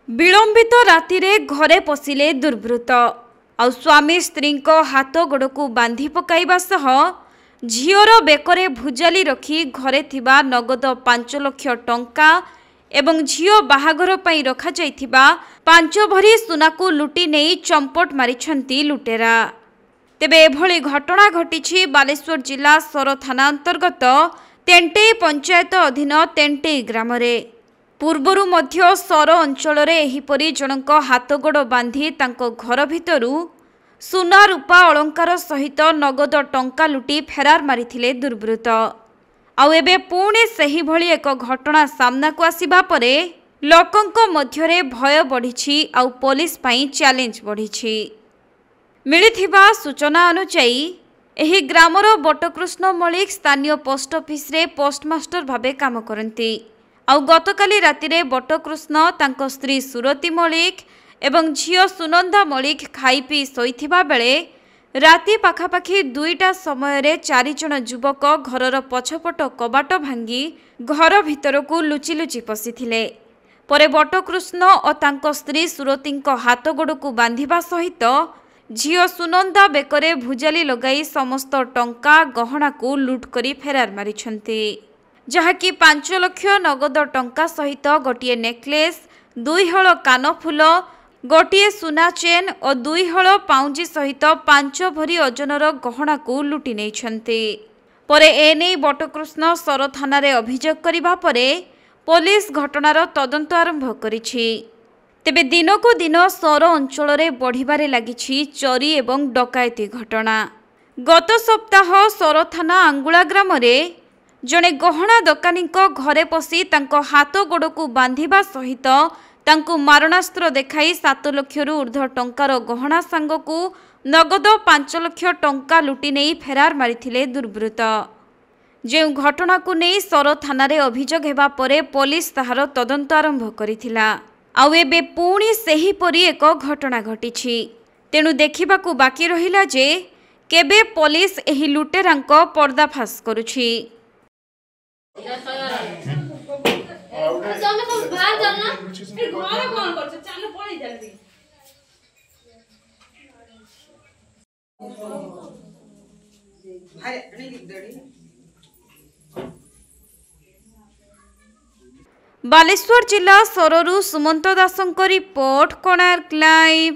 विलंबित राति रे घरे पशिले दुर्वृत्त आउ स्वामी स्त्री हाथ गोड़ को बांधि पकाइबा सह झीवर बेकरे भुजाली रखी घरे थिबा नगद 5 लाख टंका एवं झीओ बाहाघर पई रखा जाइथिबा 5 भरी सुना को लुटी नहीं चंपट मारिछंती लुटेरा। तेबे एभली घटना घटिछि बालेश्वर जिला सर थाना अंतर्गत तेंटेई पंचायत अधीन तेंटेई ग्राम रे। पूर्वरु मध्य सर अंचल रे एहिपरि जनक हाथगोड़ बांधि तांको घर भितरु सुना रूपा अलंकार सहित नगद टंका लुटी फेरार मारिथिले दुर्वृत्त। आउ एबे पुणे सही भली एक घटना सामना को आसीबा परे लोकंक मध्यरे भय बढ़िछि आउ पुलिस पई चैलेंज बढ़िछि। मिलिथिबा सूचना अनुसार एही ग्रामर बटकृष्ण मलिक स्थानीय पोस्ट ऑफिस रे पोस्टमास्टर भाबे काम करंती। आउ गतकाली राति रे बटकृष्ण तांको स्त्री सुरती मलिक एवं झियो सुनंदा मलिक खाई पी सोईथिबा बेले राति पाखापाखि 2टा समय रे 4 जण युवक घरर पछपट कबाट भांगी घर भितर को लुचि लुचि पशिथिले। परे बटकृष्ण और तांको स्त्री सुरतींको हाथ गोड़ को बांधिबा सहित झियो सुनंदा बेकरे भुजाली लगाई समस्त टंका गहना को लुट करी फेरार मारिछंती, जहाँकि 5 लाख नगद टंका सहित गोटे नेकलेस 2 हल कानफुल गोटे सुना चेन और 2 हल पाउंजी सहित 5 भरी ओजनर गहना को लुटि नेइछंती। परे एने बटकृष्ण सर थाना रे अभियोग करिबा परे पुलिस घटनार तदंत आरंभ करिछि। तेबे दिन को दिन सर अंचल रे बढ़िबारे लागिछि चोरी एवं डकायती घटना। गत सप्ताह सर थाना आंगुला ग्राम रे जणे गहना दोकानी घरे पशि तांको हाथ गोड़ को बांधिबा सहित तांको मारणास्त्र देखाई 7 लाख ऊर्ध्व टंकार गहना सांग को नगद 5 लाख टंका लुटि नहीं फेरार मारिथिले दुर्वृत्त। जो घटना को नहीं सर थाना रे अभियोग हेबा परे पुलिस ताहार तदंत आरंभ करिथिला। आउ एबे पुणी सेही परी एक घटना घटिछि। तेणु देखिबाकू बाकी रहिला जे केबे पुलिस एही लुटेरांको पर्दाफाश करुछि। बालेश्वर जिला सररू सुमंत दासଙ୍କ रिपोर्ट कोणार्क लाइव।